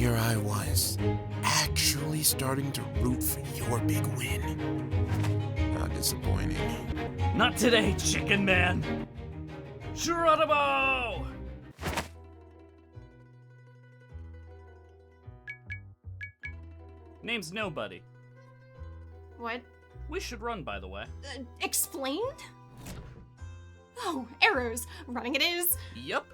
here I was, actually starting to root for your big win. How disappointing. Not today, chicken man! Geronimo! Name's Nobody. What? We should run, by the way. Explained? Oh, arrows. Running it is. Yep.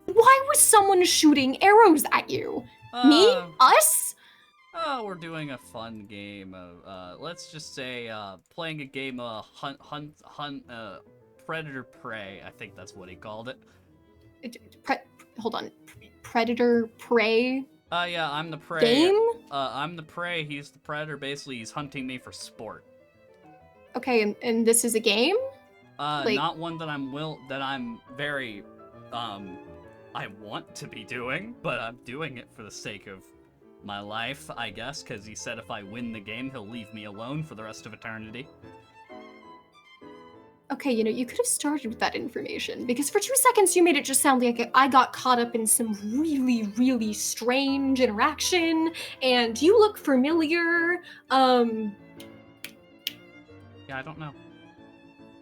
Why was someone shooting arrows at you? Me? Us? We're doing a fun game of, let's just say, playing a game of Predator Prey. I think that's what he called it. Hold on. Predator Prey? Yeah, I'm the prey. Game? I'm the prey, he's the predator. Basically, he's hunting me for sport. Okay, and this is a game? Not one that I'm very, I want to be doing, but I'm doing it for the sake of my life, I guess, because he said if I win the game, he'll leave me alone for the rest of eternity. Okay, you could have started with that information, because for 2 seconds you made it just sound like I got caught up in some really, really strange interaction, and you look familiar. Yeah, I don't know.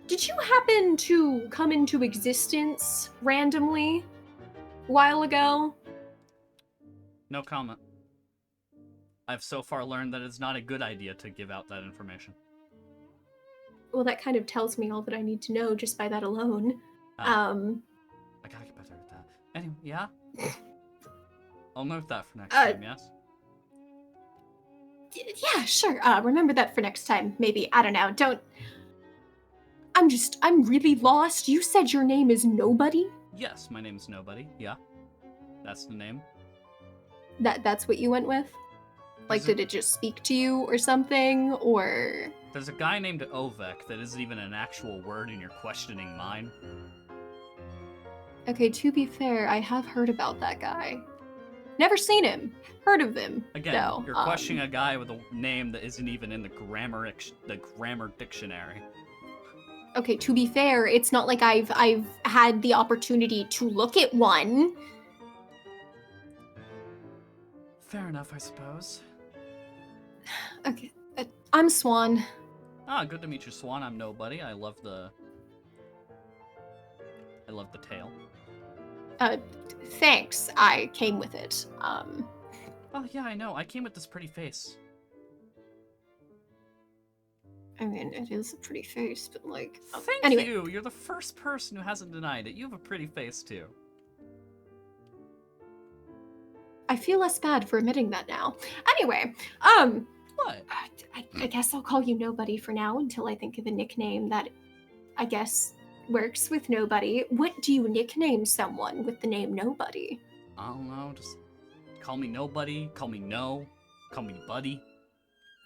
Did you happen to come into existence randomly a while ago? No comment. I've so far learned that it's not a good idea to give out that information. Well, that kind of tells me all that I need to know just by that alone. I gotta get better at that. Anyway, yeah? I'll note that for next time, yes? Yeah, sure. Remember that for next time, maybe. I don't know. I'm really lost. You said your name is Nobody? Yes, my name's Nobody, yeah. That's the name. That's what you went with? Like, did it just speak to you or something, or... There's a guy named Ovek that isn't even an actual word and you're questioning mine. Okay, to be fair, I have heard about that guy. Never seen him. Heard of him, Again, though. You're questioning a guy with a name that isn't even in the grammar dictionary. Okay, to be fair, it's not like I've had the opportunity to look at one. Fair enough, I suppose. Okay, I'm Swan. Good to meet you, Swan. I'm Nobody. I love the tail. Thanks. I came with it. Oh, yeah, I know. I came with this pretty face. I mean, it is a pretty face, but like... Thank anyway. you! You're the first person who hasn't denied it. You have a pretty face, too. I feel less bad for admitting that now. Anyway, What? I guess I'll call you Nobody for now until I think of a nickname that I guess works with Nobody. What do you nickname someone with the name Nobody? I don't know, just call me Nobody, call me No, call me Buddy.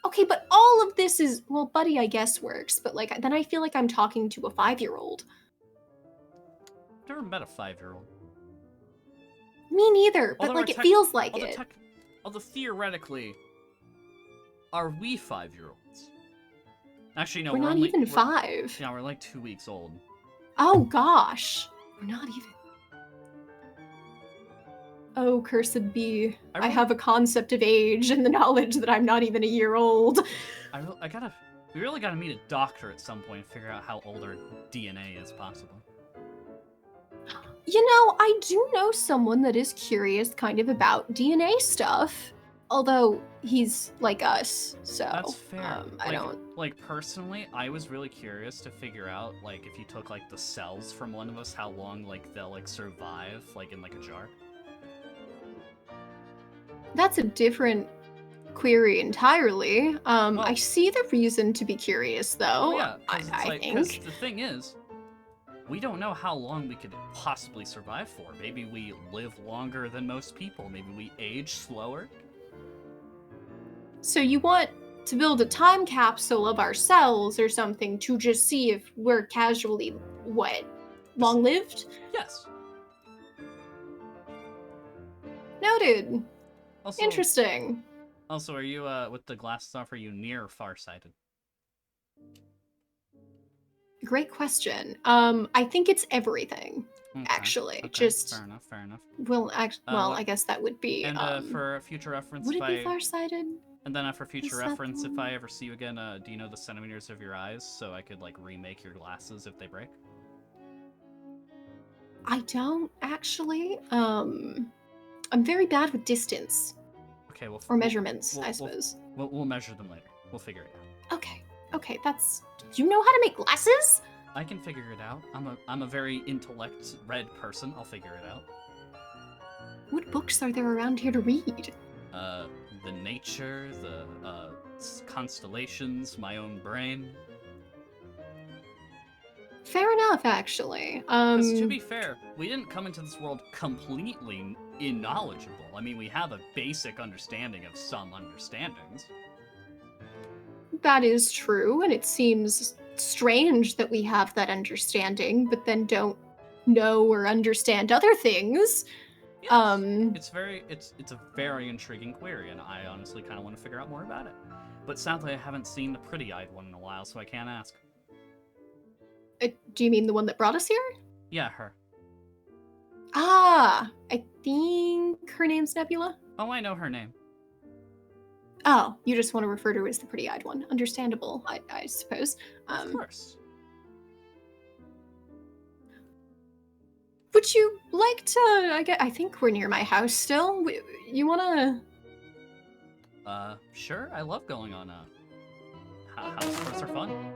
Okay, but all of this is, well, Buddy I guess works, but like then I feel like I'm talking to a 5-year-old. I've never met a 5-year-old. Me neither, but like it feels like it. Although theoretically, are we 5-year-olds? Actually, no, we're not even 5. Yeah, we're like 2 weeks old. Oh gosh, we're not even. Oh, cursed be. I have a concept of age and the knowledge that I'm not even a year old. We really gotta meet a doctor at some point and figure out how old our DNA is possible. I do know someone that is curious kind of about DNA stuff. Although he's like us, so that's fair. I don't. Like personally, I was really curious to figure out like if you took like the cells from one of us, how long like they'll like survive like in like a jar. That's a different query entirely. Well, I see the reason to be curious though. Yeah, I think. Because the thing is, we don't know how long we could possibly survive for. Maybe we live longer than most people. Maybe we age slower. So you want to build a time capsule of ourselves or something to just see if we're casually, long-lived? Yes. Noted. Also, Interesting. Also, are you, with the glasses off, are you near or farsighted? Great question. I think it's everything, Okay. actually. Okay. Just Fair enough. Fair enough. well, What- I guess that would be. And for future reference, Would if it be I farsighted? and then for future Is that the reference, if one? I ever see you again, do you know the centimeters of your eyes so I could like remake your glasses if they break? I don't actually. I'm very bad with distance Okay, or measurements, I we'll, suppose. we'll measure them later. We'll figure it out. Okay. Okay, that's. Do you know how to make glasses? I can figure it out. I'm a very intellect-read person. I'll figure it out. What books are there around here to read? The nature, the constellations, my own brain. Fair enough, actually. Because to be fair, we didn't come into this world completely knowledgeable. I mean, we have a basic understanding of some understandings. That is true, and it seems strange that we have that understanding, but then don't know or understand other things. Yes, it's a very intriguing query, and I honestly kind of want to figure out more about it. But sadly, I haven't seen the pretty-eyed one in a while, so I can't ask. Do you mean the one that brought us here? Yeah, her. Ah, I think her name's Nebula. Oh, I know her name. Oh, you just want to refer to her as the pretty-eyed one. Understandable, I suppose. Of course. Would you like to? I think we're near my house still. You wanna? Sure. I love going on house tours are fun.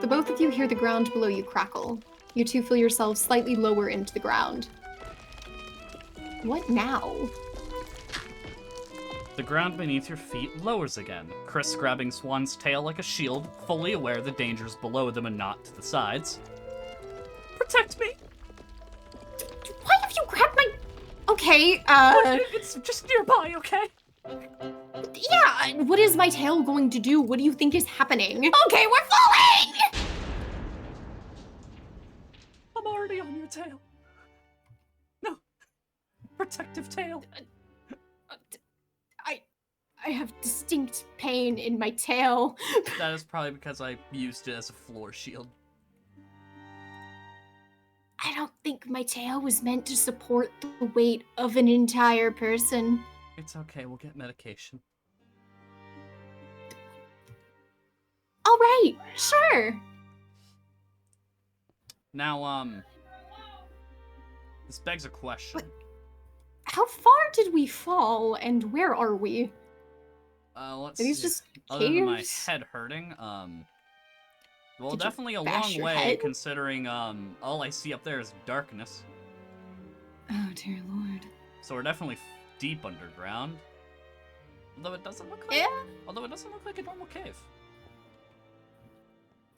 The both of you hear the ground below you crackle. You two feel yourselves slightly lower into the ground. What now? The ground beneath your feet lowers again, Chris grabbing Swan's tail like a shield, fully aware the dangers below them and not to the sides. Protect me! Why have you grabbed my... Okay, It's just nearby, okay? yeah, what is my tail going to do? What do you think is happening? Okay, we're falling! I'm already on your tail. No. Protective tail. I have distinct pain in my tail. That is probably because I used it as a floor shield. I don't think my tail was meant to support the weight of an entire person. It's okay, we'll get medication. All right, sure. Now, this begs a question. How far did we fall, and where are we? Let's Are these see. just Other than my caves? head hurting, well, Did you definitely a bash long your way, head? considering, all I see up there is darkness. Oh, dear Lord. So we're definitely deep underground. Although it doesn't look like, a normal cave.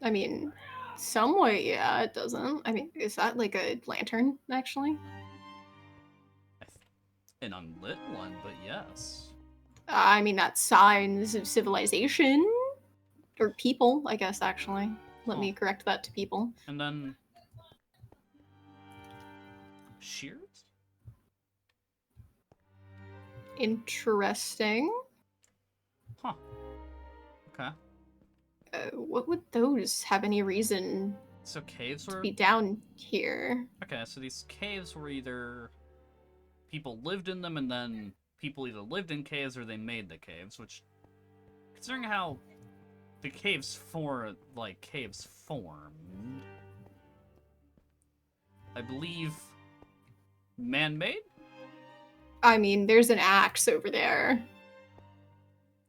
I mean, somewhat, yeah, it doesn't. I mean, is that like a lantern, actually? An unlit one, but yes. I mean, that's signs of civilization. Or people, I guess, actually. Let me correct that to people. And then... shears? Interesting. Huh. Okay. What would those have any reason So caves to were... be down here? Okay, so these caves were either... people lived in them, and then people either lived in caves or they made the caves, which... considering how the caves formed... I believe... man-made? I mean, there's an axe over there.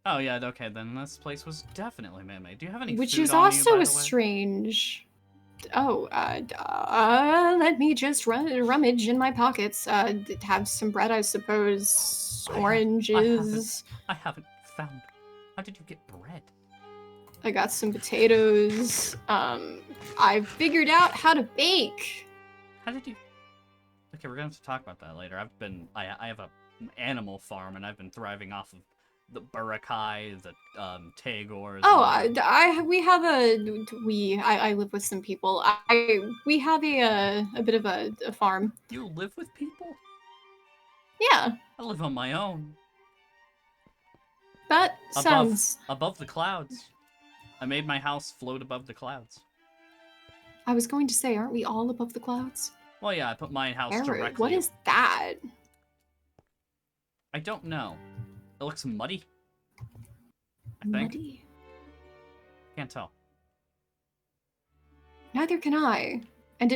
Oh yeah, okay, then this place was definitely man-made. Do you have any Which food is on you, also by a the way? strange... Oh, let me just rummage in my pockets. Have some bread, I suppose. Oranges. I haven't found... How did you get bread? I got some potatoes. I figured out how to bake. How did you... Okay, we're gonna have to talk about that later. I have an animal farm, and I've been thriving off of the Burakai, the Tagors. Oh, I live with some people. We have a bit of a farm. You live with people? Yeah, I live on my own. that sounds... Above the clouds. I made my house float above the clouds. I was going to say, aren't we all above the clouds? Well, yeah, I put my house Arrow, directly. what is that? I don't know. It looks muddy. I think. Muddy. Can't tell. Neither can I. And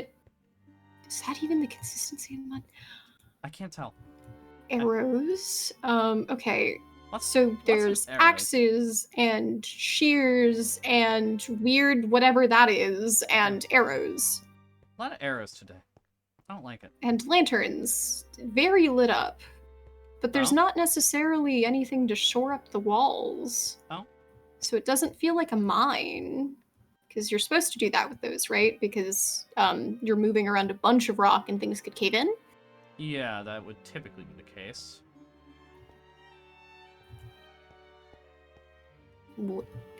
is that even the consistency in mud? I can't tell. Arrows. Okay. What's, So there's arrows? axes and shears and weird whatever that is and arrows. A lot of arrows today. I don't like it. And lanterns. Very lit up. But there's not necessarily anything to shore up the walls. Oh. So it doesn't feel like a mine. Because you're supposed to do that with those, right? Because you're moving around a bunch of rock and things could cave in. Yeah, that would typically be the case.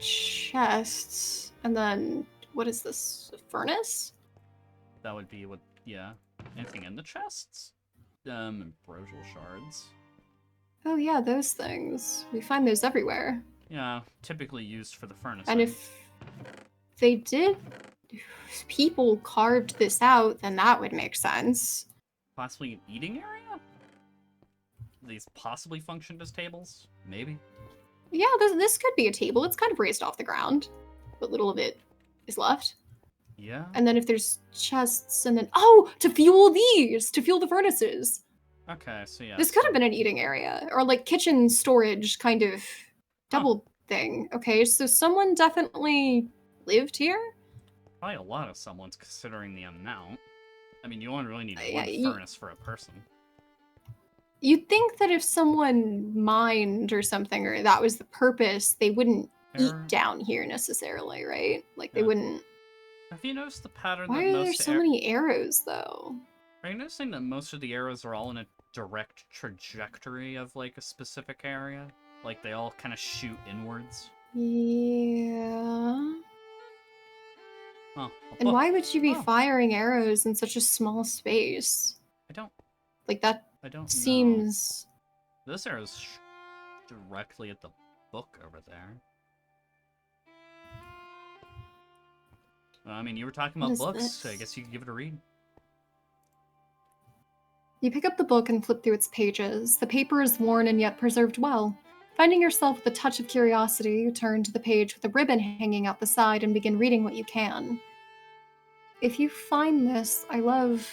Chests. And then, what is this? A furnace? That would be what, yeah. Anything in the chests? Ambrosial shards. Oh yeah, those things. We find those everywhere. Yeah, typically used for the furnace. And if they did, if people carved this out, then that would make sense. Possibly an eating area? These possibly functioned as tables? Maybe? Yeah, this could be a table. It's kind of raised off the ground. But little of it is left. Yeah. And then if there's chests and then... Oh! To fuel these! To fuel the furnaces! Okay, so yeah. This could have been an eating area. Or like kitchen storage kind of double thing. Okay, so someone definitely lived here? Probably a lot of someone's considering the amount. I mean, you only really need one furnace for a person. You'd think that if someone mined or something, or that was the purpose, they wouldn't eat down here necessarily, right? Like, they wouldn't... Have you noticed the pattern Why that are there so many arrows, though? Are you noticing that most of the arrows are all in a direct trajectory of, like, a specific area? Like, they all kind of shoot inwards? Yeah... Oh, and why would you be firing arrows in such a small space? I don't... Like, that seems... know. This arrow's directly at the book over there. Well, I mean, you were talking about books, so I guess you could give it a read. You pick up the book and flip through its pages. The paper is worn and yet preserved well. Finding yourself with a touch of curiosity, you turn to the page with a ribbon hanging out the side and begin reading what you can. If you find this, I love...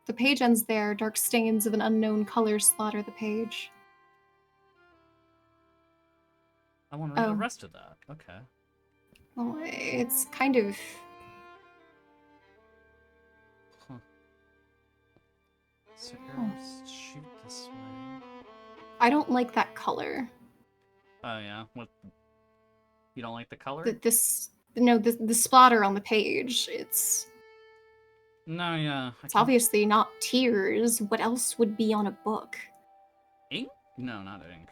The page ends there. Dark stains of an unknown color slaughter the page. I want to read the rest of that. Okay. Well, it's kind of... Huh. So arrows shoot this way. I don't like that color. Oh yeah? What? You don't like the color? The splatter on the page. It's... No, yeah. It's obviously not tears. What else would be on a book? Ink? No, not ink.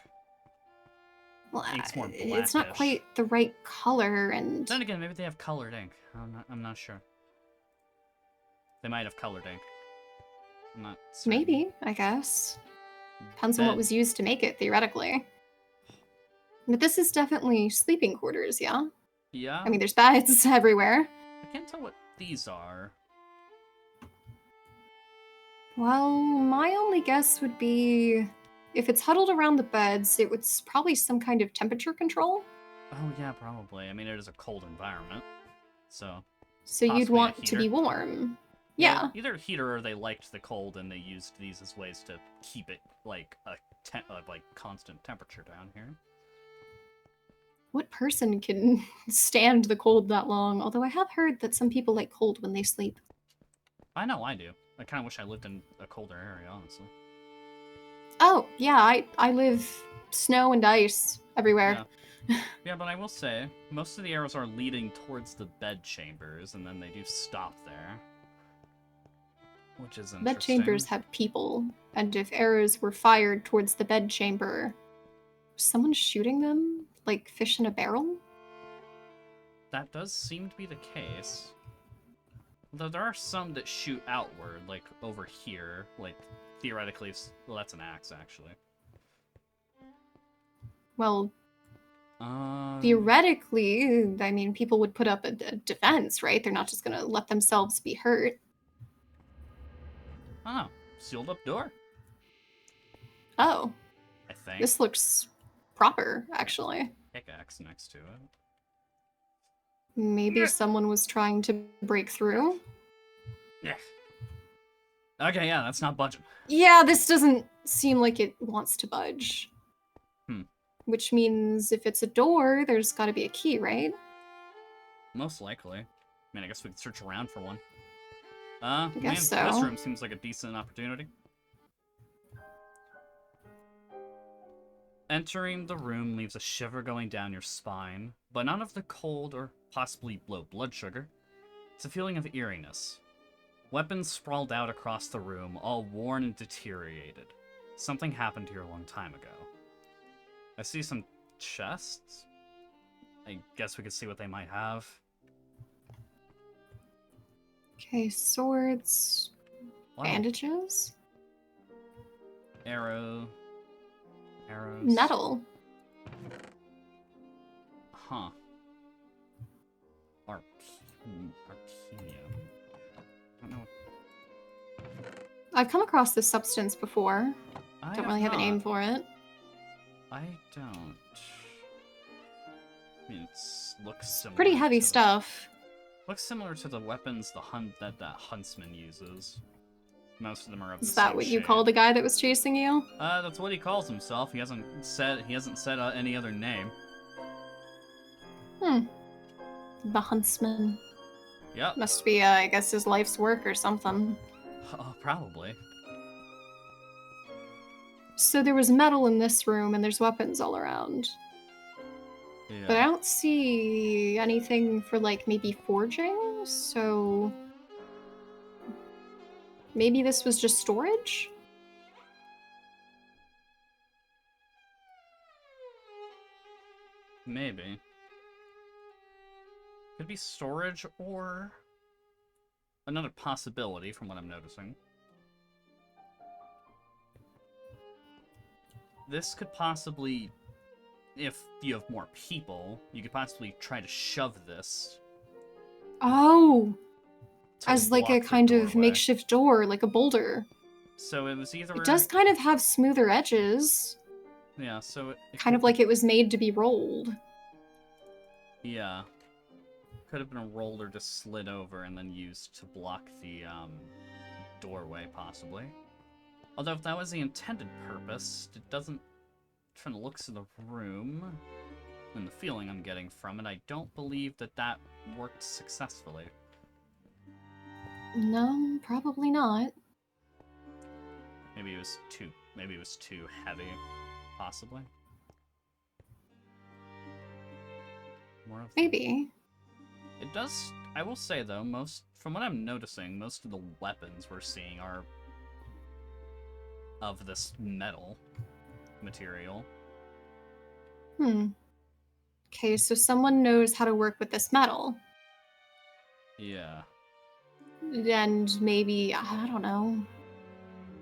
Well, Ink's more blackish. It's not quite the right color, and... Then again, maybe they have colored ink. I'm not sure. They might have colored ink. I'm not certain. Maybe, I guess. Depends on what was used to make it, theoretically. But this is definitely sleeping quarters, yeah? Yeah? I mean, there's beds everywhere. I can't tell what these are. Well, my only guess would be... If it's huddled around the beds, it was probably some kind of temperature control. Oh, yeah, probably. I mean, it is a cold environment, so... So you'd want to be warm. Yeah. Either a heater or they liked the cold and they used these as ways to keep it, like, like constant temperature down here. What person can stand the cold that long? Although I have heard that some people like cold when they sleep. I know I do. I kind of wish I lived in a colder area, honestly. Oh, yeah, I live snow and ice everywhere. Yeah. Yeah, but I will say, most of the arrows are leading towards the bed chambers, and then they do stop there. Which is interesting. Bed chambers have people, and if arrows were fired towards the bed chamber, was someone shooting them? Like fish in a barrel? That does seem to be the case. Though there are some that shoot outward, like over here, like theoretically, well, that's an axe, actually. Well, theoretically, I mean, people would put up a defense, right? They're not just gonna let themselves be hurt. Oh, sealed up door, Oh, I think. this looks proper, actually. Pickaxe next to it. Maybe someone was trying to break through? Yeah. Okay, yeah, that's not budging. Yeah, this doesn't seem like it wants to budge. Hmm. Which means if it's a door, there's gotta be a key, right? Most likely. I mean, I guess we could search around for one. I guess This so. room seems like a decent opportunity. Entering the room leaves a shiver going down your spine, but none of the cold or possibly low blood sugar. It's a feeling of eeriness. Weapons sprawled out across the room, all worn and deteriorated. Something happened here a long time ago. I see some chests. I guess we could see what they might have. Okay, swords, Wow. bandages, Arrows. metal. Huh. Arcanium. I don't know. I've come across this substance before. Don't really have a name for it. I don't. I mean, it looks similar. Pretty heavy to stuff. Looks similar to the weapons that Huntsman uses. Most of them are of the Is that same what you shape. call the guy that was chasing you? That's what he calls himself. He hasn't said any other name. The Huntsman. Yep. Must be, I guess, his life's work or something. Oh, probably. So there was metal in this room, and there's weapons all around. Yeah. But I don't see anything for, like, maybe forging, so... Maybe this was just storage? Maybe. Could be storage or another possibility from what I'm noticing. This could possibly, if you have more people, you could possibly try to shove this. Oh! To As, like, block a the kind of doorway. makeshift door, like a boulder. So it was either... It does kind of have smoother edges. Yeah, so it Kind of like it was made to be rolled. Yeah. Could have been rolled or just slid over and then used to block the doorway, possibly. Although if that was the intended purpose, it doesn't... From the looks of the room, and the feeling I'm getting from it, I don't believe that worked successfully. No, probably not. Maybe it was too heavy, possibly. Maybe. It does. I will say though, from what I'm noticing, most of the weapons we're seeing are of this metal material. Okay, so someone knows how to work with this metal. Yeah. And maybe, I don't know.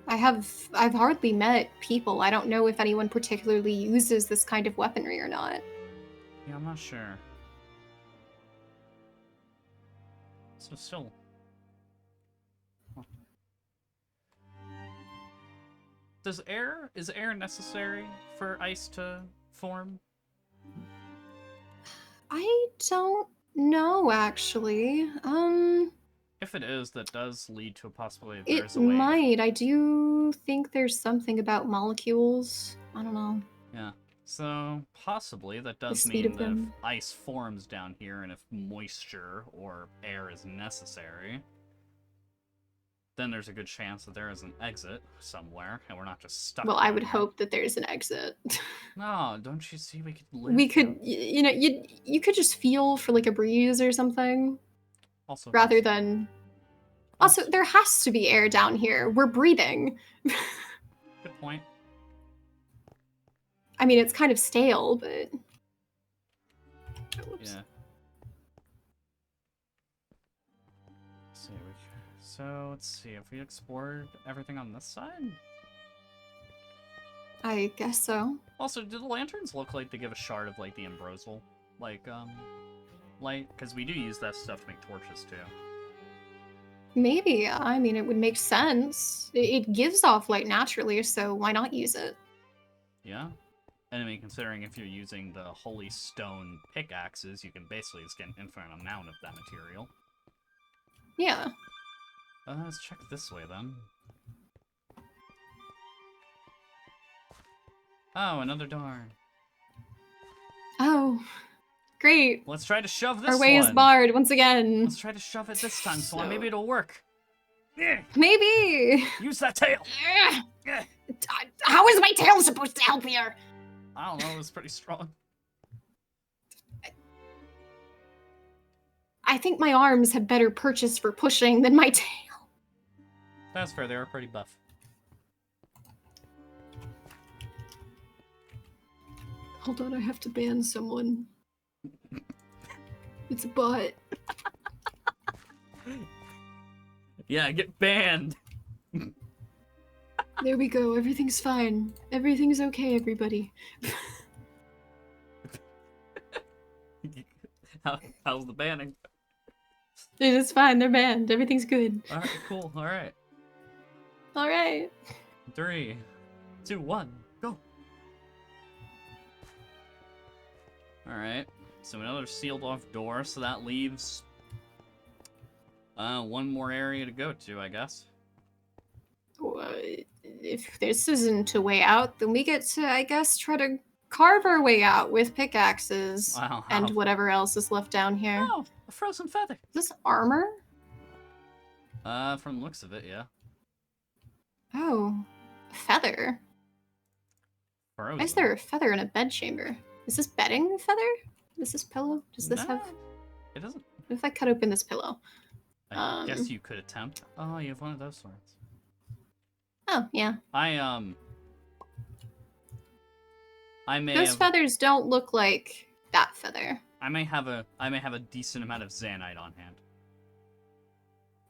I've hardly met people. I don't know if anyone particularly uses this kind of weaponry or not. Yeah, I'm not sure. So still. Huh. Is air necessary for ice to form? I don't know, actually. If it is, that does lead to a possibility that It there's a way. might. I do think there's something about molecules. I don't know. Yeah. So possibly that does speed mean of that if them. ice forms down here and if moisture or air is necessary, then there's a good chance that there is an exit somewhere and we're not just stuck. Well, I would here. hope that there's an exit. No, don't you see we could live? We could, you know, you could just feel for like a breeze or something. Also, rather than. Also, there has to be air down here. We're breathing. Good point. I mean, it's kind of stale, but. Oops. Yeah. So let's see if we explored everything on this side. I guess so. Also, do the lanterns look like they give a shard of, like, the ambrosial, like, light? Because we do use that stuff to make torches, too. Maybe. I mean, it would make sense. It gives off light naturally, so why not use it? Yeah? And I mean, considering if you're using the holy stone pickaxes, you can basically just get an infinite amount of that material. Yeah. Let's check this way, then. Oh, another door. Oh, great. Let's try to shove this Our way is one. barred once again. Let's try to shove it this time, so maybe it'll work. Maybe. Use that tail. How is my tail supposed to help here? I don't know, it was pretty strong. I think my arms had better purchase for pushing than my tail. That's fair, they were pretty buff. Hold on, I have to ban someone. It's a bot. Yeah, get banned. There we go. Everything's fine. Everything's okay, everybody. How's the banning? It is fine. They're banned. Everything's good. Alright, cool. Alright. All right. 3, 2, 1, go. Alright. So another sealed off door, so that leaves one more area to go to, I guess. Well, if this isn't a way out, then we get to, I guess, try to carve our way out with pickaxes Wow, and whatever else is left down here. Oh, a frozen feather. Is this armor? From the looks of it, yeah. Oh, a feather. Frozen. Why is there a feather in a bedchamber? Is this bedding feather? Is this pillow? Does this have... It doesn't. What if I cut open this pillow? I guess you could attempt. Oh, you have one of those swords. Oh, yeah. I may Those have, feathers don't look like that feather. I may have a decent amount of Zanite on hand.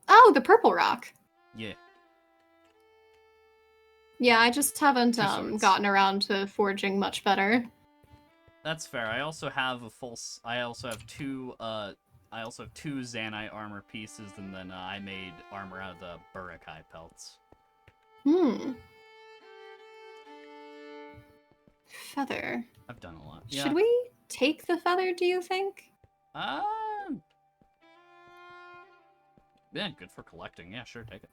Oh, the purple rock. Yeah. Yeah, I just haven't Two swords. gotten around to forging much better. That's fair. I also have two Zanite armor pieces, and then I made armor out of the Burakai pelts. Feather. I've done a lot. Should we take the feather, do you think? Yeah, good for collecting. Yeah, sure, take it.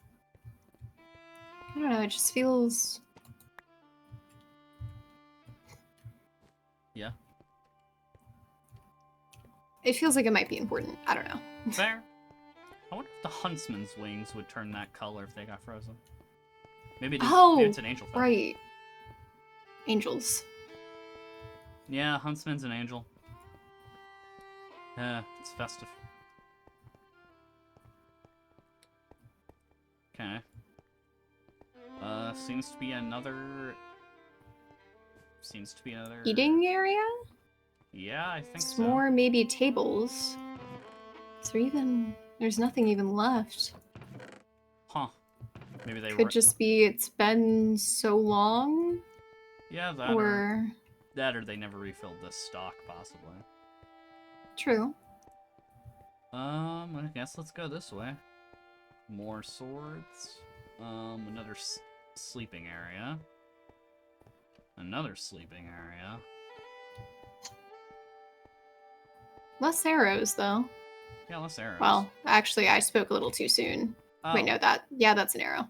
I don't know, it just feels... Yeah. It feels like it might be important. I don't know. Fair. I wonder if the Huntsman's wings would turn that color if they got frozen. Maybe maybe it's an angel feather. Right. Angels. Yeah, Huntsman's an angel. Yeah, it's festive. Okay. Seems to be another... Eating area? Yeah, I think It's so. more maybe tables. Is there even... There's nothing even left. Huh. Maybe they Could just be it's been so long? Yeah, that or they never refilled this stock, possibly. True. I guess let's go this way. More swords. Another sleeping area. Another sleeping area. Less arrows, though. Yeah, less arrows. Well, actually, I spoke a little too soon. Oh. Wait, no, yeah, that's an arrow.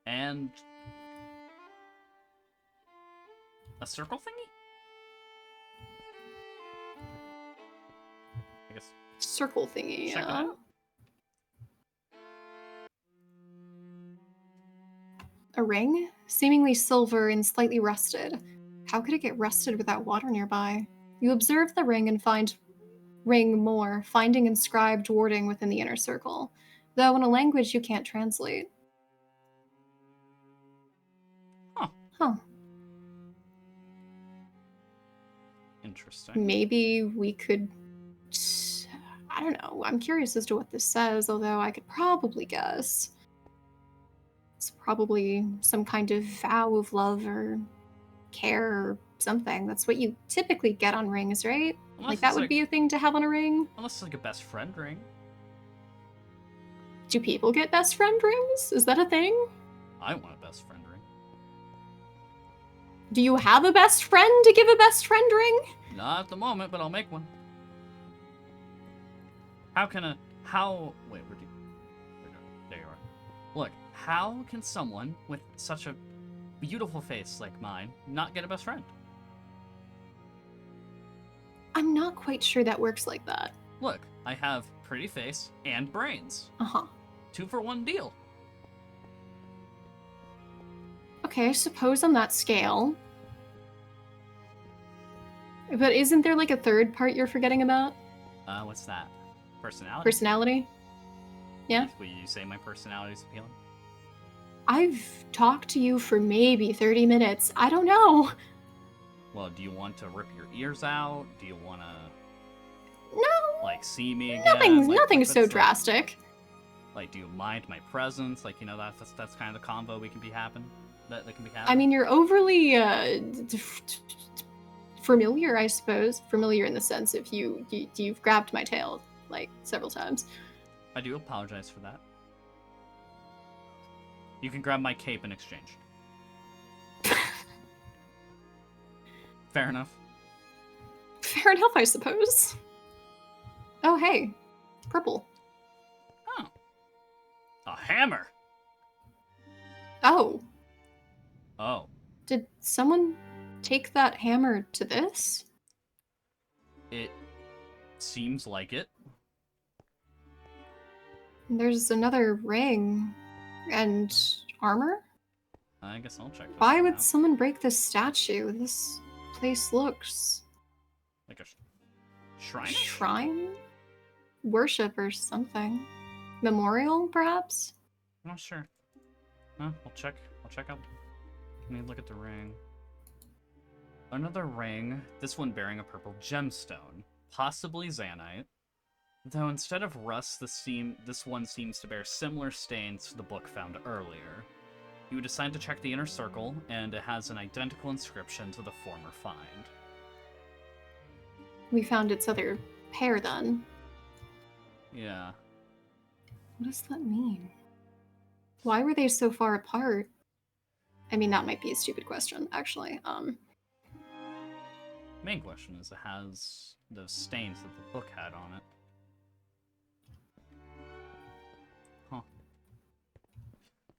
And a circle thingy? I guess. Circle thingy, Check it yeah. out. A ring? Seemingly silver and slightly rusted. How could it get rusted without water nearby? You observe the ring and find ring more, finding inscribed wording within the inner circle, though in a language you can't translate. Huh. Interesting. Maybe we could... I don't know. I'm curious as to what this says, although I could probably guess. It's Probably some kind of vow of love or care or something. That's what you typically get on rings, right? Unless Like, that it's would be a thing to have on a ring. Unless it's like a best friend ring. Do people get best friend rings? Is that a thing? I want a best friend ring. Do you have a best friend to give a best friend ring? Not at the moment, but I'll make one. Wait, there you are. Look, how can someone with such a beautiful face like mine not get a best friend? I'm not quite sure that works like that. Look, I have pretty face and brains. Uh-huh. 2-for-1 deal. Okay, I suppose on that scale. But isn't there like a third part you're forgetting about? What's that? Personality? Personality? Yeah. Will you say my personality is appealing? I've talked to you for maybe 30 minutes. I don't know. Well, do you want to rip your ears out? Do you want to, No. like, see me again? Nothing's so that's, drastic. Like, do you mind my presence? Like, you know, that's kind of the convo we can be having. That can be having. I mean, you're overly familiar, I suppose. Familiar in the sense of you've grabbed my tail like several times. I do apologize for that. You can grab my cape in exchange. Fair enough. Fair enough, I suppose. Oh, hey. Purple. Oh. A hammer! Oh. Oh. Did someone take that hammer to this? It seems like it. There's another ring and armor? I guess I'll check this Why one would out. someone break this statue? This place looks... Like a shrine? Shrine? Worship or something. Memorial, perhaps? I'm not sure. I'll check out. Let me look at the ring. Another ring, this one bearing a purple gemstone, possibly Zanite. Though instead of rust, this one seems to bear similar stains to the book found earlier. You decide to check the inner circle, and it has an identical inscription to the former find. We found its other pair then. Yeah. What does that mean? Why were they so far apart? I mean, that might be a stupid question, actually. Main question is, it has those stains that the book had on it. Huh.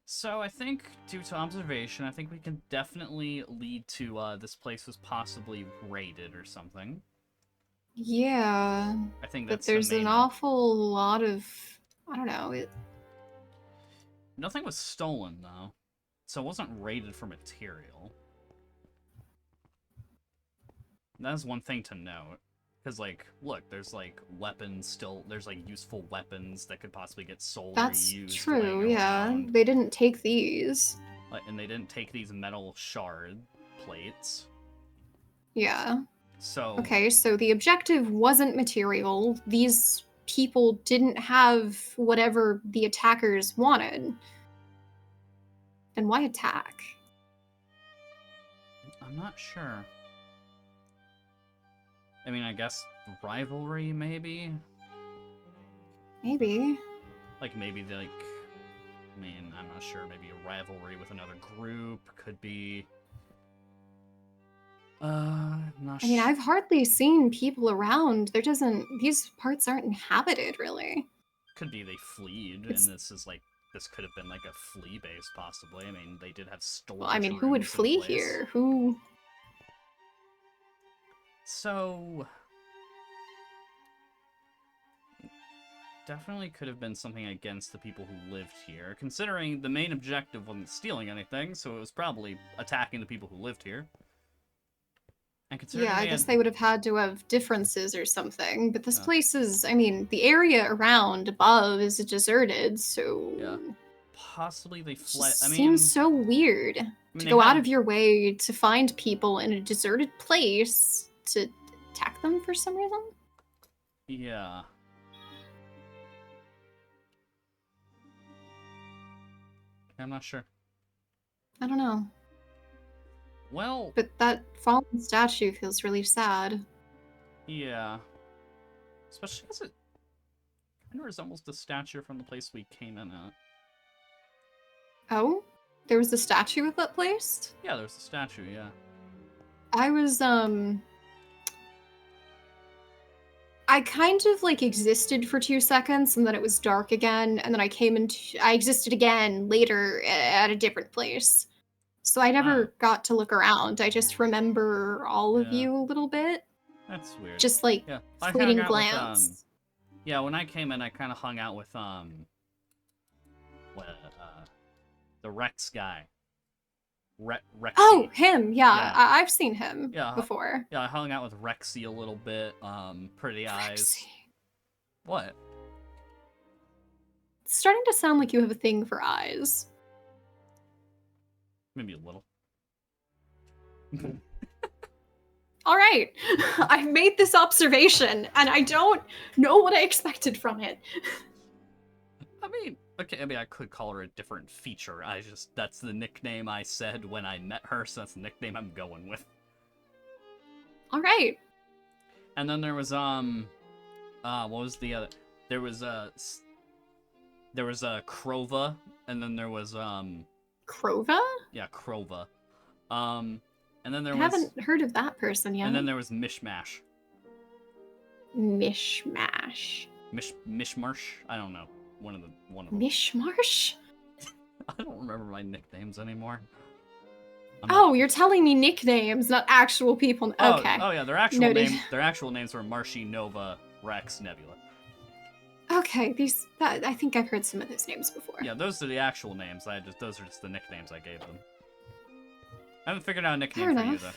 So I think, due to observation, I think we can definitely lead to this place was possibly raided or something. Yeah. I think But that's there's the main an awful lot of... I don't know. Nothing was stolen, though. So it wasn't raided for material. That is one thing to note. Because, like, look, there's, like, weapons still... There's, like, useful weapons that could possibly get sold That's or used. true, laying yeah. around. They didn't take these. And they didn't take these metal shard plates. Yeah. So... Okay, so the objective wasn't material. These people didn't have whatever the attackers wanted. Then why attack? I'm not sure. I mean, I guess rivalry, maybe? Maybe. Like, maybe, like... I mean, I'm not sure. Maybe a rivalry with another group could be... not I mean, I've hardly seen people around. These parts aren't inhabited, really. Could be they fled, and this could have been like a flea base, possibly. I mean, they did have storage. Well, I mean, who would rooms in flee place. here? Who... So... Definitely could have been something against the people who lived here, considering the main objective wasn't stealing anything, so it was probably attacking the people who lived here. And considering Yeah, I guess they would have had to have differences or something. But this place is, I mean, the area around above is deserted, so... Yeah. Possibly they fled. Just I mean... seems so weird to go out of your way to find people in a deserted place to attack them for some reason? Yeah. I'm not sure. I don't know. Well, But that fallen statue feels really sad. yeah. Especially because it kind of resembles the statue from the place we came in at. Oh? There was a statue at that place? Yeah, there's a statue, yeah. I was, I kind of, like, existed for 2 seconds, and then it was dark again, and then I existed again later at a different place. So I never got to look around. I just remember all of Yeah. you a little bit. That's weird. Just, like, Yeah, I hung fleeting out glance. with, yeah, when I came in, I kind of hung out with, what, the Rex guy. Rexy. Oh, him! Yeah, Yeah. I've seen him Yeah, before. Yeah, I hung out with Rexy a little bit, Pretty Eyes. Rexy. What? It's starting to sound like you have a thing for eyes. Maybe a little. All right, I've made this observation, and I don't know what I expected from it. I mean, okay, I mean, I could call her a different feature. That's the nickname I said when I met her, so that's the nickname I'm going with. All right. And then there was, what was the other? There was a Krova, and then there was, Krova? yeah, Krova. And then there I was... haven't heard of that person yet. And then there was Mishmash. Mishmash. Mishmarsh? I don't know. One of them. Mishmarsh? I don't remember my nicknames anymore. Oh, you're telling me nicknames, not actual people. Okay. Oh yeah, their actual names were Marshy, Nova, Rex, Nebula. Okay, I think I've heard some of those names before. Yeah, those are the actual names. Those are just the nicknames I gave them. I haven't figured out a nickname for you though.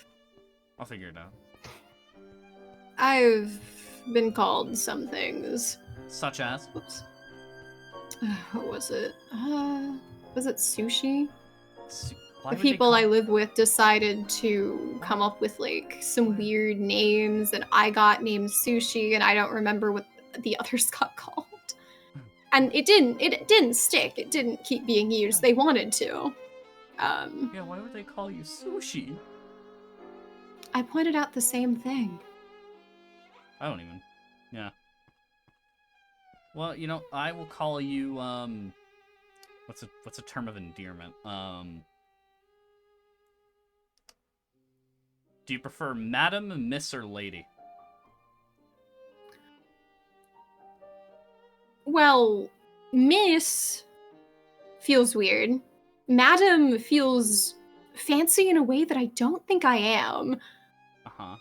I'll figure it out. I've been called some things. Such as? Whoops. What was it? Was it sushi? The people I live with decided to come up with like some weird names, and I got named Sushi, and I don't remember what the others got called. And it didn't stick. It didn't keep being used. They wanted to. Yeah, why would they call you Sushi? I pointed out the same thing. I don't even. Yeah. Well, you know, I will call you, what's a term of endearment? Do you prefer Madam, Miss, or Lady? Well, Miss feels weird. Madam feels fancy in a way that I don't think I am. Uh-huh.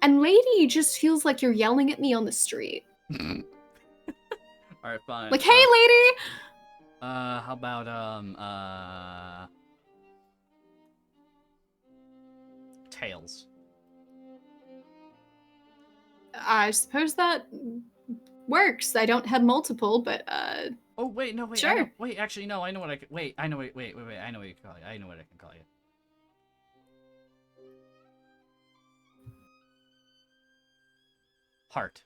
And Lady just feels like you're yelling at me on the street. Alright, fine. Like, hey, lady! How about, Tails? I suppose that works. I don't have multiple, but, Oh, wait, no, wait. Sure. Wait, actually, no, I know what I can... Wait, I know, wait, I know what you can call you. I know what I can call you. Heart.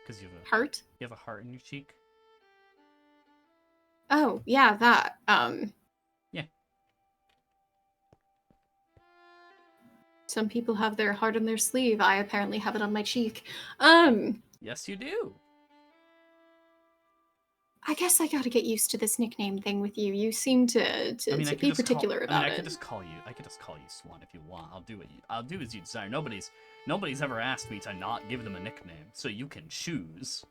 Because you have a... Heart? You have a heart in your cheek? Oh, yeah, that, Yeah. Some people have their heart on their sleeve. I apparently have it on my cheek. Yes, you do. I guess I gotta get used to this nickname thing with you. You seem to be particular about it. I could just call you Swan if you want. I'll do as you desire. Nobody's ever asked me to not give them a nickname, so you can choose.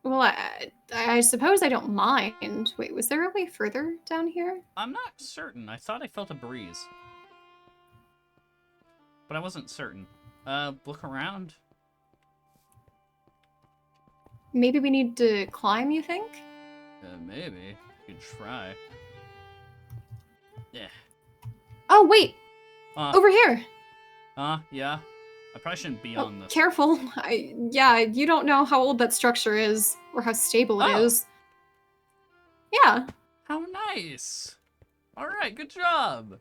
Well, I suppose I don't mind. Wait, was there a way further down here? I'm not certain. I thought I felt a breeze. But I wasn't certain. Look around. Maybe we need to climb, you think? Maybe. You could try. Yeah. Oh, wait! Over here! Yeah. I probably shouldn't be on this. Careful. Yeah, you don't know how old that structure is, or how stable it is. Yeah. How nice! Alright, good job!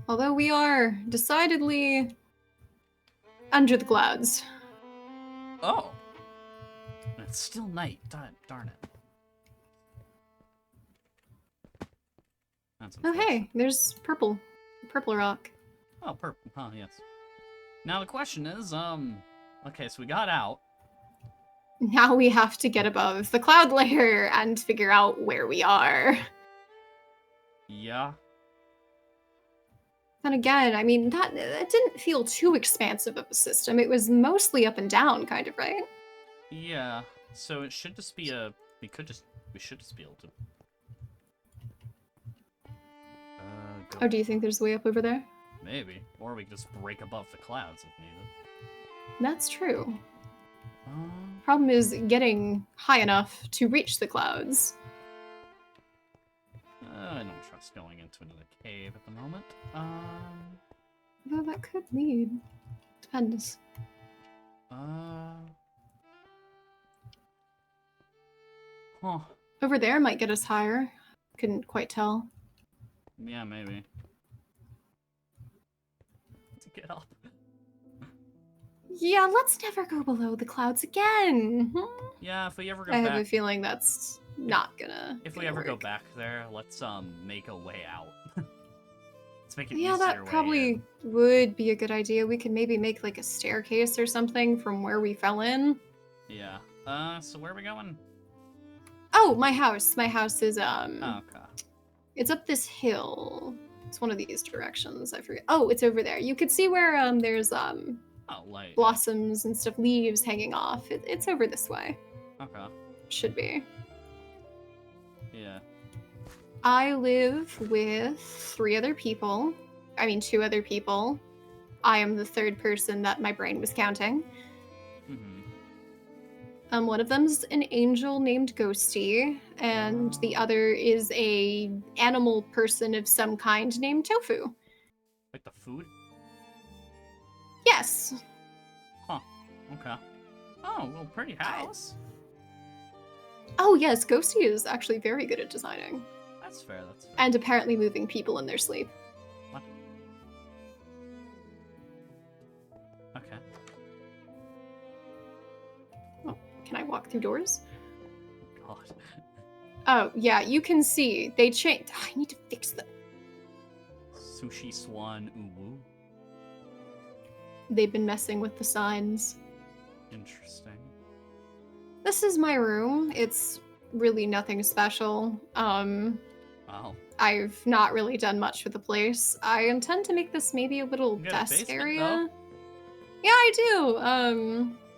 Although we are decidedly under the clouds. Oh. And it's still night. Darn it. That's Oh, unfortunate. hey, there's purple. Purple rock. Oh, purple. Huh, yes. Now the question is, okay, so we got out. Now we have to get above the cloud layer and figure out where we are. Yeah. Then again, I mean, that it didn't feel too expansive of a system. It was mostly up and down, kind of, right? Yeah. So it should just be a... We should just be able to... go... Oh, do you think there's a way up over there? Maybe. Or we could just break above the clouds if needed. That's true. Um, Problem is getting high enough to reach the clouds. I don't trust going into another cave at the moment. Though that could lead. Depends. Huh. Over there might get us higher. Couldn't quite tell. Yeah, maybe. To get up. Yeah, let's never go below the clouds again. Yeah, if we ever go I back... have a feeling that's not gonna. If we gonna ever go work. back there, let's make a way out. Let's make an Yeah, easier that way probably in. would be a good idea. We could maybe make like a staircase or something from where we fell in. Yeah. So where are we going? Oh, my house. My house is Oh, okay. it's up this hill. It's one of these directions. I forget. Oh, it's over there. You could see where there's Oh, light. blossoms and stuff, leaves hanging off. It's over this way. Okay. Should be. Yeah. I live with 3 other people. I mean, 2 other people. I am the 3rd person that my brain was counting. One of them's an angel named Ghosty, and the other is a animal person of some kind named Tofu. Like the food? Yes. Huh. Okay. Oh, well, pretty house. Oh, yes, Ghosty is actually very good at designing. That's fair, that's fair. And apparently moving people in their sleep. What? Okay. Oh, can I walk through doors? God. Oh, yeah, you can see. They changed. I need to fix them. Sushi Swan Uwu. They've been messing with the signs. Interesting. This is my room. It's really nothing special. Wow. I've not really done much with the place. I intend to make this maybe a little You got a desk basement, area. though? Yeah, I do.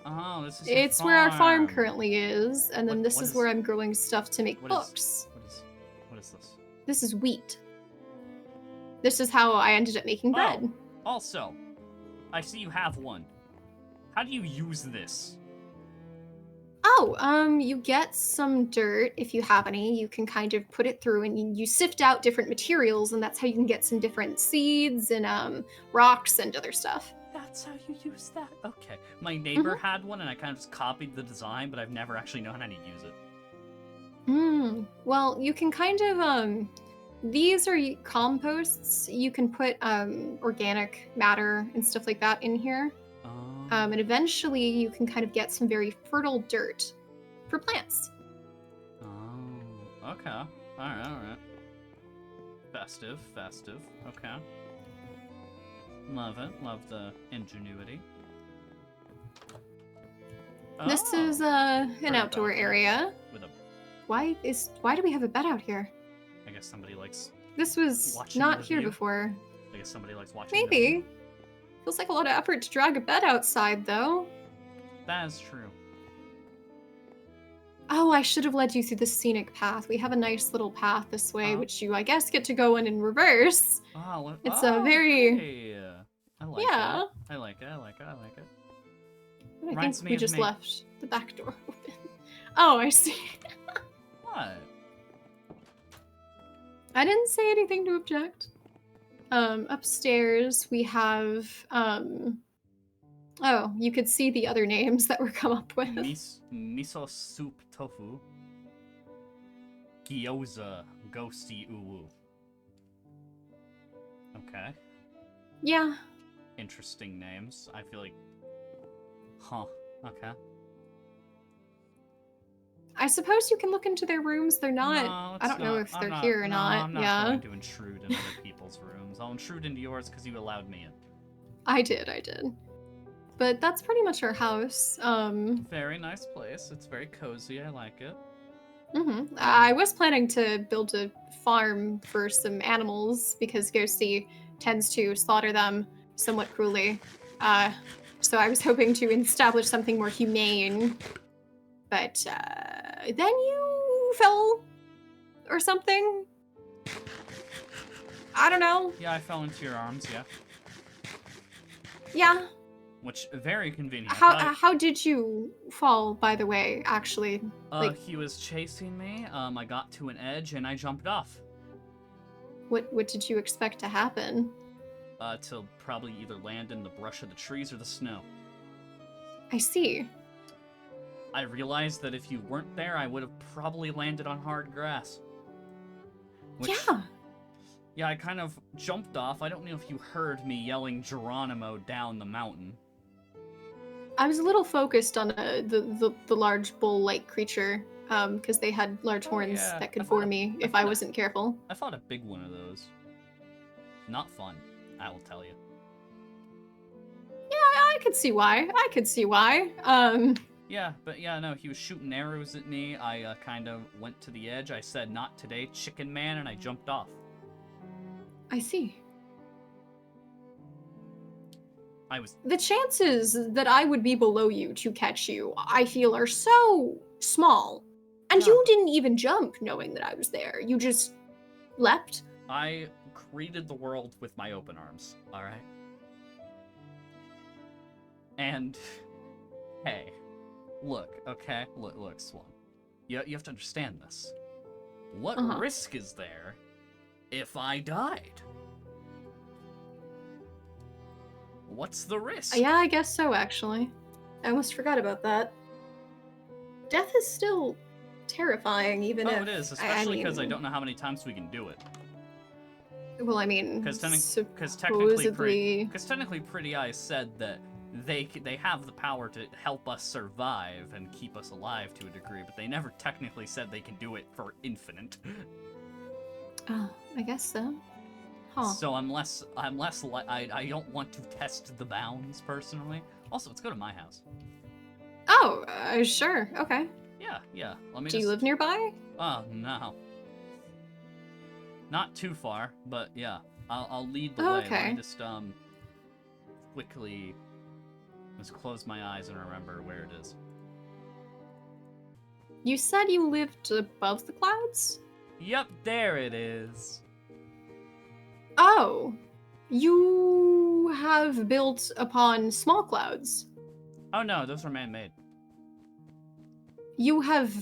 Oh, this is It's your where our farm farm. currently is, and then What- this what is is- where I'm growing stuff to make what is- books. What is this? This is wheat. This is how I ended up making bread. Oh, also, I see you have one. How do you use this? Oh, you get some dirt if you have any. You can kind of put it through, and you sift out different materials, and that's how you can get some different seeds and rocks and other stuff. That's how you use that? Okay. My neighbor had one, and I kind of just copied the design, but I've never actually known how to use it. Well, you can kind of these are composts. You can put organic matter and stuff like that in here. And eventually you can kind of get some very fertile dirt for plants. Oh, okay. Alright. Festive. Okay. Love it. Love the ingenuity. This Oh, is an Heard outdoor about this. area. With a, Why do we have a bed out here? I guess somebody likes. This was Watching not the here view? before. I guess somebody likes watching. the Maybe. view. Feels like a lot of effort to drag a bed outside, though. That is true. Oh, I should have led you through the scenic path. We have a nice little path this way, which you, I guess, get to go in reverse. Oh, It's a very- hey. I like Yeah. it. I like it. I Reminds think me we of just me. left the back door open. Oh, I see. What? I didn't say anything to object. Upstairs we have oh, you could see the other names that were come up with. Miso soup tofu. Gyoza ghosty uwu. Okay. Yeah. Interesting names. I feel like. Huh. Okay. I suppose you can look into their rooms. They're not. No, I it's don't know not. if I'm they're not. here or No, not. I'm not Yeah, going to intrude in other people's rooms. I'll intrude into yours because you allowed me in. I did. But that's pretty much our house. Very nice place. It's very cozy. I like it. I was planning to build a farm for some animals because Ghosty tends to slaughter them somewhat cruelly. So I was hoping to establish something more humane. But then you fell or something. I don't know. Yeah, I fell into your arms. Yeah. Yeah. Which very convenient. How did you fall, by the way? Actually, He was chasing me. I got to an edge and I jumped off. what did you expect to happen? To probably either land in the brush of the trees or the snow. I see. I realized that if you weren't there, I would have probably landed on hard grass. Yeah. Yeah, I kind of jumped off. I don't know if you heard me yelling Geronimo down the mountain. I was a little focused on the large bull-like creature, because they had large horns yeah. that could bore me if I wasn't careful. I fought a big one of those. Not fun, I will tell you. Yeah, I could see why. Yeah, but yeah, no, he was shooting arrows at me. I kind of went to the edge. I said, "Not today, chicken man," and I jumped off. I see. I was... The chances that I would be below you to catch you, I feel, are so small. And you didn't even jump knowing that I was there. You just leapt. I greeted the world with my open arms, alright? And, hey, look, okay? Look, Swan. You have to understand this. What risk is there if I died? What's the risk? Yeah, I guess so, actually. I almost forgot about that. Death is still terrifying, even if... Oh, it is, especially because I don't know how many times we can do it. Well, I mean, Because supposedly... technically Pretty Eyes said that they have the power to help us survive and keep us alive to a degree, but they never technically said they can do it for infinite. Oh, I guess so. Huh. So I don't want to test the bounds personally. Also, let's go to my house. Oh, sure. Okay. Yeah. Do you live nearby? Oh, no. Not too far, but yeah. I'll lead the way. Okay. Let me just quickly just close my eyes and remember where it is. You said you lived above the clouds? Yep, there it is. Oh. You have built upon small clouds. Oh no, those were man-made. You have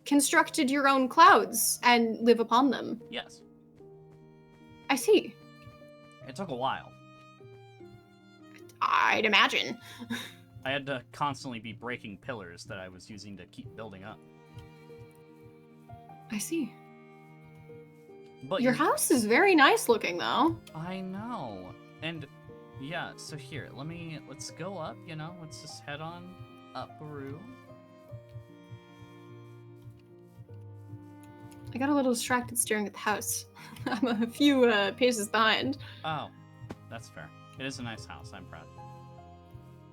constructed your own clouds and live upon them. Yes. I see. It took a while. I'd imagine. I had to constantly be breaking pillars that I was using to keep building up. I see. But Your house is very nice looking, though. I know. And yeah, so here, let's go up, let's just head on up a room. I got a little distracted staring at the house. I'm a few paces behind. Oh, that's fair. It is a nice house, I'm proud.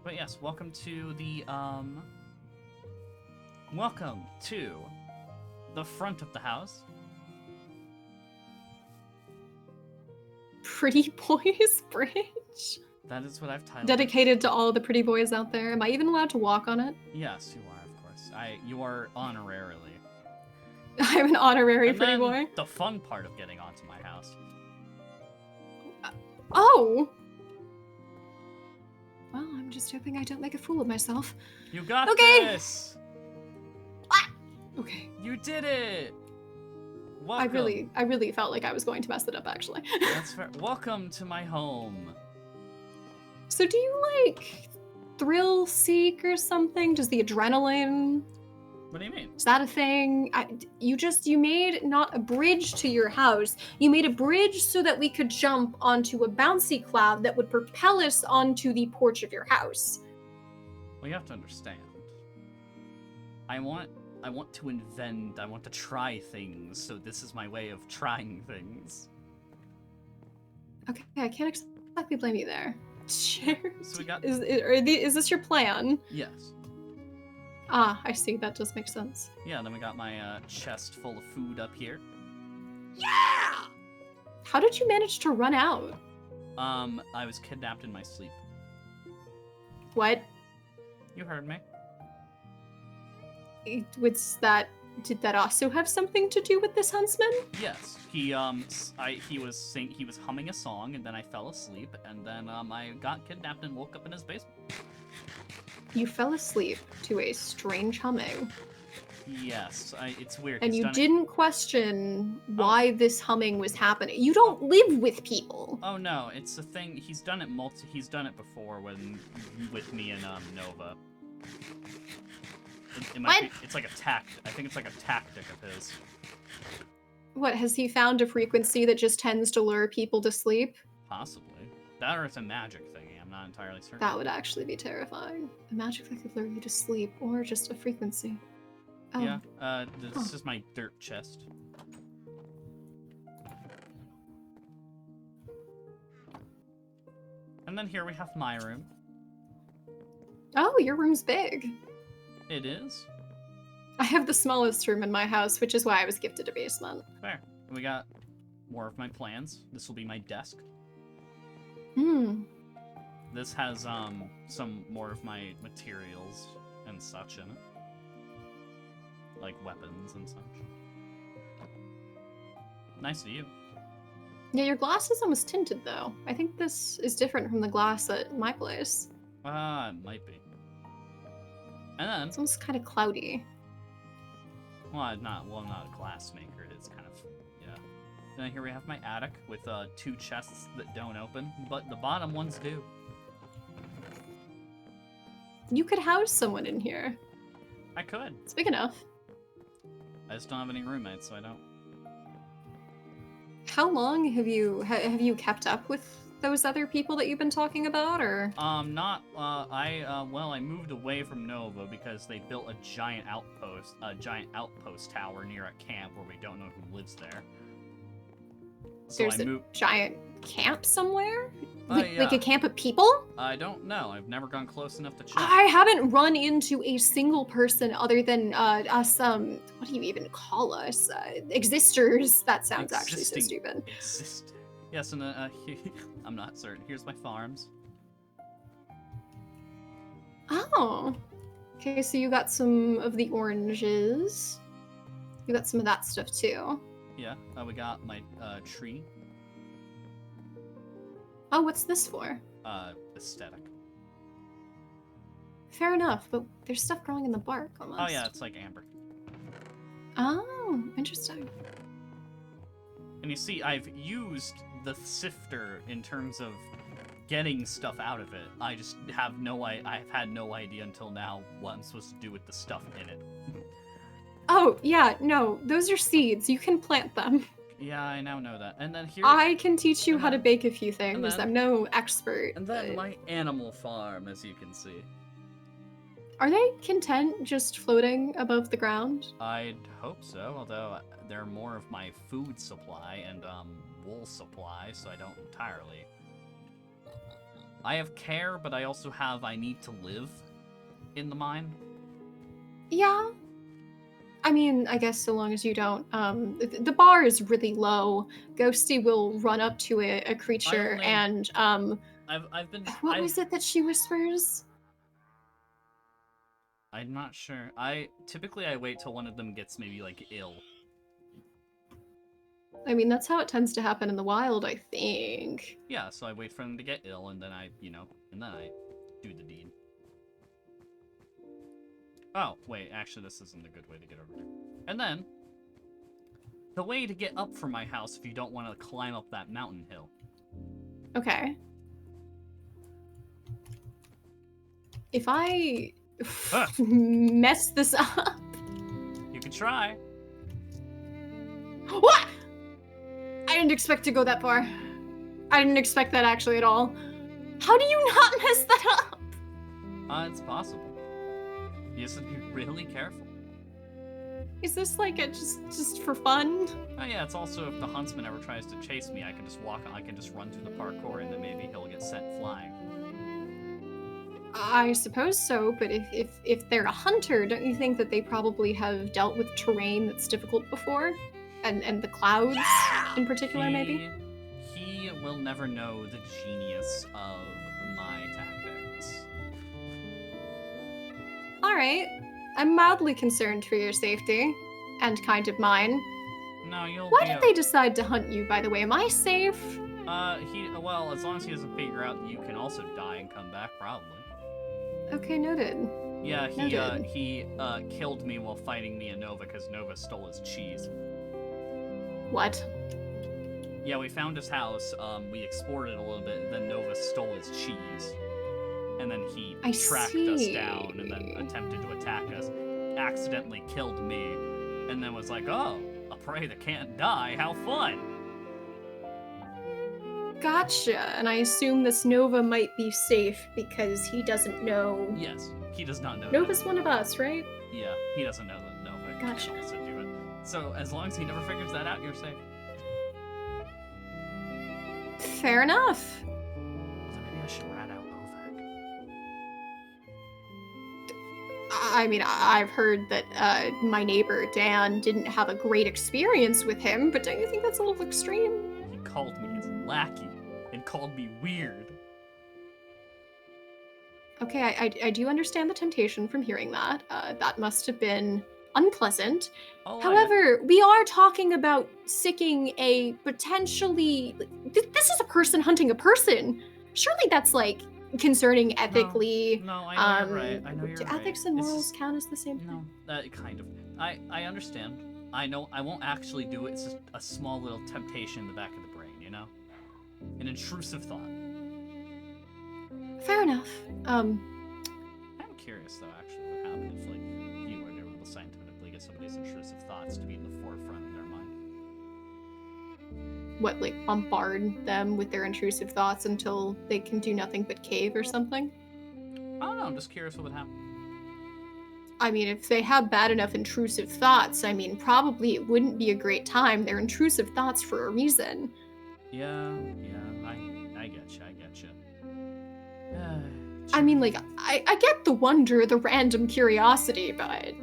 But yes, welcome to the front of the house. Pretty Boys Bridge? That is what I've titled Dedicated to all the pretty boys out there. Am I even allowed to walk on it? Yes, you are, of course. You are honorarily. I'm an honorary And pretty then boy. the fun part of getting onto my house. Oh! Well, I'm just hoping I don't make a fool of myself. You got this! Okay. You did it! Welcome. I really felt like I was going to mess it up, actually. That's fair. Welcome to my home. So do you, thrill seek or something? Does the adrenaline... What do you mean? Is that a thing? You made not a bridge to your house. You made a bridge so that we could jump onto a bouncy cloud that would propel us onto the porch of your house. Well, you have to understand. I want to invent, I want to try things, so this is my way of trying things. Okay, I can't exactly blame you there. Sure. So we got... Is this your plan? Yes. Ah, I see. That does make sense. Yeah, then we got my chest full of food up here. Yeah! How did you manage to run out? I was kidnapped in my sleep. What? You heard me. Did that also have something to do with this huntsman? Yes. He was humming a song, and then I fell asleep, and then I got kidnapped and woke up in his basement. You fell asleep to a strange humming. Yes, it's weird. And He's you done didn't question why this humming was happening. You don't live with people. Oh no, it's a thing. He's done it before with me and Nova. It might be, it's like a tact. I think it's like a tactic of his. What, has he found a frequency that just tends to lure people to sleep? Possibly. That or it's a magic thingy. I'm not entirely certain. That would actually be terrifying. A magic that could lure you to sleep, or just a frequency. Oh. Yeah, this is my dirt chest. And then here we have my room. Oh, your room's big. It is? I have the smallest room in my house, which is why I was gifted a basement. Fair. We got more of my plans. This will be my desk. Hmm. This has some more of my materials and such in it. Like weapons and such. Nice of you. Yeah, your glass is almost tinted, though. I think this is different from the glass at my place. It might be. And then... It's almost kind of cloudy. Well, I'm not a glass maker. It's kind of... Yeah. Then here we have my attic with 2 chests that don't open, but the bottom ones do. You could house someone in here. I could. It's big enough. I just don't have any roommates, so I don't. How long have you kept up with those other people that you've been talking about, or? I moved away from Nova because they built a giant outpost tower near a camp where we don't know who lives there. So There's a giant camp somewhere? Like a camp of people? I don't know. I've never gone close enough to check. I haven't run into a single person other than us, what do you even call us? Existers. That sounds actually so stupid. Yes, and I'm not certain. Here's my farms. Oh. Okay, so you got some of the oranges. You got some of that stuff too. Yeah, we got my tree. Oh, what's this for? Aesthetic. Fair enough, but there's stuff growing in the bark almost. Oh yeah, it's like amber. Oh, interesting. And you see, I've used the sifter in terms of getting stuff out of it. I just have I've had no idea until now what I'm supposed to do with the stuff in it. Oh, yeah, no, those are seeds. You can plant them. Yeah, I now know that. And then here... I can teach you how to bake a few things. Then, I'm no expert. And then my animal farm, as you can see. Are they content just floating above the ground? I'd hope so, although they're more of my food supply and wool supply, so I don't entirely. I have care, but I also have I need to live in the mine. Yeah. I mean, I guess so long as you don't, the bar is really low. Ghosty will run up to a creature and, I've been... What was it that she whispers? I'm not sure. Typically I wait till one of them gets maybe, like, ill. I mean, that's how it tends to happen in the wild, I think. Yeah, so I wait for them to get ill, and then I do the deed. Oh, wait, actually this isn't a good way to get over there. And then, the way to get up from my house if you don't want to climb up that mountain hill. Okay. If I mess this up... You can try. What?! I didn't expect to go that far. I didn't expect that actually at all. How do you not mess that up? It's possible. You just have to be really careful. Is this like a just for fun? Oh yeah, it's also if the Huntsman ever tries to chase me, I can just run through the parkour, and then maybe he'll get sent flying. I suppose so, but if they're a hunter, don't you think that they probably have dealt with terrain that's difficult before? And the clouds in particular, maybe? He will never know the genius of my tactics. Alright. I'm mildly concerned for your safety. And kind of mine. No, you'll Why be did they decide to hunt you, by the way? Am I safe? Well, as long as he doesn't figure out that you can also die and come back, probably. Okay, noted. Yeah, Noted. he killed me while fighting me and Nova because Nova stole his cheese. What? Yeah, we found his house, we explored it a little bit, and then Nova stole his cheese. And then he tracked us down and then attempted to attack us, accidentally killed me, and then was like, oh, a prey that can't die, how fun! Gotcha. And I assume this Nova might be safe because he doesn't know. Yes, he does not know Nova's one of us, right? Yeah, he doesn't know that Nova Gotcha. can also do it. So as long as he never figures that out, you're safe. Fair enough. Well, then maybe I should rat out Ovek. I mean, I've heard that my neighbor Dan didn't have a great experience with him, but don't you think that's a little extreme? He called me his lackey and called me weird. Okay, I do understand the temptation from hearing that. That must have been unpleasant. Oh, However, we are talking about sicking a potentially. This is a person hunting a person. Surely that's like concerning ethically. No, I know you're right. I know Do you're right. ethics and morals count as the same thing? No, that kind of. I understand. I know I won't actually do it. It's just a small little temptation in the back of the brain, you know? An intrusive thought. Fair enough. I'm curious though, actually, what happened if like you were able to scientifically get somebody's intrusive thoughts to be in the forefront of their mind. What, like bombard them with their intrusive thoughts until they can do nothing but cave or something? I don't know. I'm just curious what would happen. I mean, if they have bad enough intrusive thoughts, I mean, probably it wouldn't be a great time. They're intrusive thoughts for a reason. Yeah, I get you. I mean, like, I get the wonder, the random curiosity, but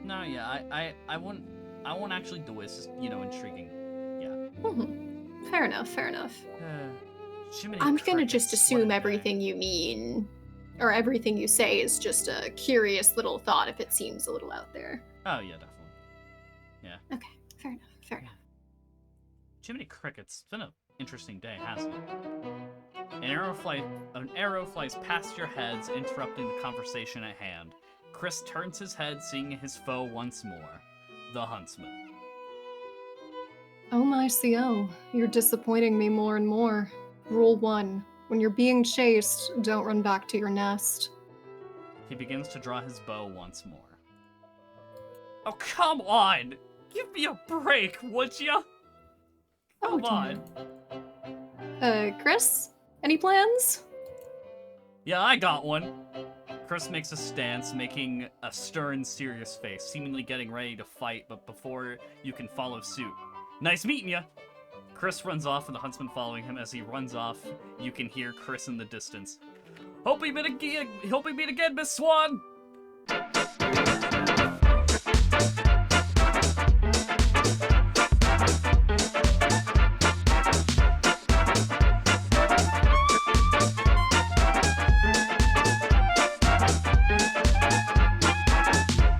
No, yeah, I won't actually do it. It's just, you know, intriguing. Yeah. Fair enough. Jiminy I'm gonna crickets, just what a assume day. everything you mean, or everything you say is just a curious little thought if it seems a little out there. Oh yeah, definitely. Okay, fair enough. Jiminy crickets. It's been an interesting day, hasn't it? An arrow flies past your heads, interrupting the conversation at hand. Chris turns his head, seeing his foe once more, the Huntsman. Oh my CO, you're disappointing me more and more. Rule 1. When you're being chased, don't run back to your nest. He begins to draw his bow once more. Oh, come on! Give me a break, would ya? Oh, Come on. Chris? Any plans? Yeah, I got one. Chris makes a stance, making a stern, serious face, seemingly getting ready to fight, but before you can follow suit. Nice meeting ya! Chris runs off, and the Huntsman following him. As he runs off, you can hear Chris in the distance. Hope we meet again, Miss Swan!